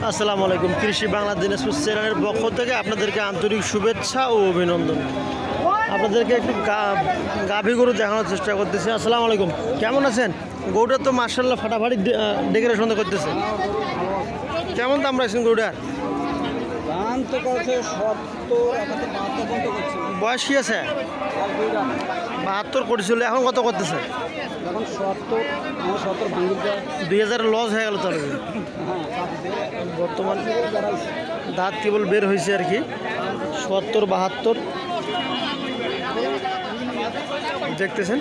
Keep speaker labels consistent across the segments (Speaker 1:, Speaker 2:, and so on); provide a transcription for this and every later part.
Speaker 1: আসসালামু আলাইকুম। কৃষি বাংলা দিনাজপুর চ্যানেলের পক্ষ থেকে আপনাদেরকে আন্তরিক শুভেচ্ছা ও অভিনন্দন। আপনাদেরকে একটু গাভী গরু দেখানোর চেষ্টা করতেছি। আসসালামু আলাইকুম, কেমন আছেন? গরুটা তো মার্শাল্লাহ ফাটাফাটি ডেকোরেশন করতেছে। কেমন দাম রাখছেন গরুটার?
Speaker 2: দাম তো করছে 70
Speaker 1: বয়স কি আছে? 72 করেছিল, এখন কত করতেছে?
Speaker 2: এখন 70
Speaker 1: 2000 লস হয়ে গেল তাহলে। বর্তমান দাঁত কেবল বের হয়েছে আর কি। 70-72 দেখতেছেন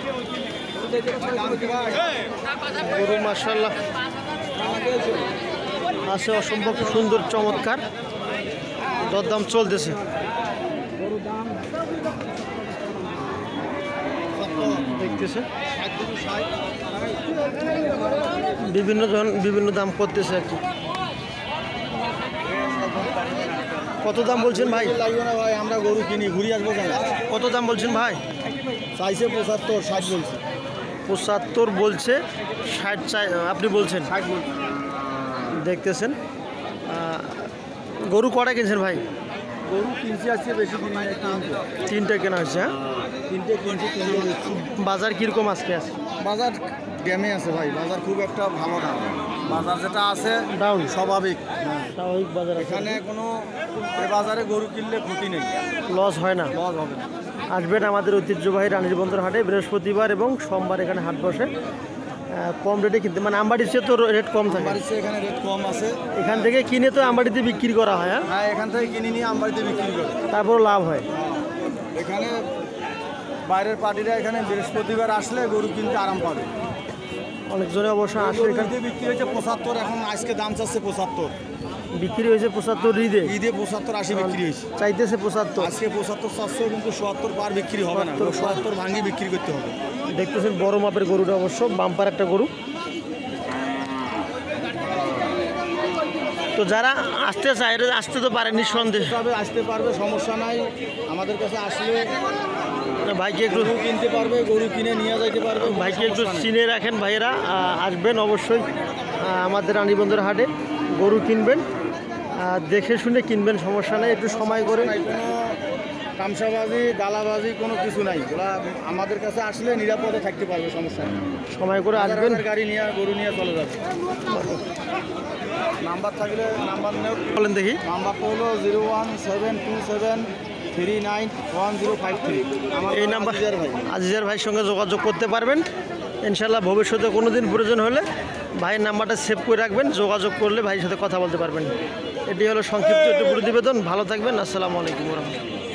Speaker 1: গরু মাশাআল্লাহ আছে, অসম্ভব সুন্দর চমৎকার। দরদাম চলতেছে। দেখতেছে বিভিন্ন দাম করতেছে আর কি। কত দাম বলছেন ভাই?
Speaker 2: লাগবে না ভাই, আমরা গরু কিনি, ঘুরে আসবো কেন?
Speaker 1: কত দাম বলছেন ভাই?
Speaker 2: চাইছে 75-60 বলছে।
Speaker 1: 75 বলছে, 60 চাই আপনি বলছেন।
Speaker 2: 60 বলছে।
Speaker 1: দেখতেছেন গরু কটা কিনছেন ভাই?
Speaker 2: গরু কিনছি আজকে বেশি দিন নাই,
Speaker 1: 3টে কেনা হয়েছে। হ্যাঁ,
Speaker 2: 3টে কিনছি, 3টে বেচছি।
Speaker 1: বাজার কীরকম আজকে আছে?
Speaker 2: বাজার ড্যামে আছে ভাই, বাজার খুব একটা ভালো না। বাজার যেটা আছে
Speaker 1: ডাউন,
Speaker 2: স্বাভাবিক।
Speaker 1: স্বাভাবিক বাজার আছে।
Speaker 2: এখানে কোনো বাজারে গরু কিনলে ক্ষতি নেই,
Speaker 1: লস হয় না।
Speaker 2: লস হবে না।
Speaker 1: আসবেন আমাদের ঐতিহ্যবাহী রানীর বন্দর হাটে বৃহস্পতিবার এবং সোমবার এখানে হাট বসে। কম রেটে কিনতে, মানে আমবাড়িতে তো রেট কম থাকে।
Speaker 2: আমবাড়িতে এখানে রেট কম আছে।
Speaker 1: এখান থেকে কিনে তো আমবাড়িতে বিক্রি করা হয়।
Speaker 2: হ্যাঁ, এখান থেকে কিনে নিয়ে আমবাড়িতে বিক্রি করে,
Speaker 1: তারপর লাভ হয়।
Speaker 2: এখানে বাইরের পার্টিরা এখানে বৃহস্পতিবার আসলে গরু কিনতে আরাম পাবে।
Speaker 1: অনেকজনে অবশ্য আসে এখানে।
Speaker 2: বিক্রি হয়েছে 75, এখন আজকে দাম চাচ্ছে 75।
Speaker 1: বিক্রি হয়েছে 75 ঈদে।
Speaker 2: 75-80 বিক্রি হয়েছে।
Speaker 1: চাইতেছে 75।
Speaker 2: আজকে 75 400, কিন্তু 70 পার বিক্রি হবে না, 70 ভাঙি বিক্রি করতে হবে।
Speaker 1: দেখতেছেন বড় মাপের গরুটা, অবশ্য বাম্পার একটা গরু। তো যারা আসতে চায়, আসতে তো পারে নিঃসন্দেহে,
Speaker 2: তবে আসতে পারবে, সমস্যা নাই। আমাদের কাছে আসলে
Speaker 1: ভাইকে একটু
Speaker 2: গরু কিনতে পারবে, গরু কিনে নিয়ে যাইতে পারবে।
Speaker 1: ভাইকে একটু চিনে রাখেন। ভাইয়েরা আসবেন অবশ্যই আমাদের রানীবন্দর হাটে, গরু কিনবেন, দেখে শুনে কিনবেন, সমস্যা নেই। একটু সময় করে,
Speaker 2: কোনো তামসাবাজি গালাবাজি কোনো কিছু নাই। ওরা আমাদের কাছে আসলে নিরাপদে থাকতে পারবে, সমস্যা নেই।
Speaker 1: সময় করে আসবেন,
Speaker 2: গাড়ি নিয়ে গরু নিয়ে চলে যাবে। নাম্বার থাকলে নাম্বার
Speaker 1: বলেন দেখি।
Speaker 2: নাম্বারটা হলো 01723931053।
Speaker 1: এই নাম্বার আজিজার ভাইয়ের সঙ্গে যোগাযোগ করতে পারবেন ইনশাল্লাহ। ভবিষ্যতে কোনো দিন প্রয়োজন হলে ভাইয়ের নাম্বারটা সেভ করে রাখবেন, যোগাযোগ করলে ভাইয়ের সাথে কথা বলতে পারবেন। এটি হলো সংক্ষিপ্ত একটু প্রতিবেদন। ভালো থাকবেন। আসসালামু আলাইকুম ওয়া রাহমাতুল্লাহ।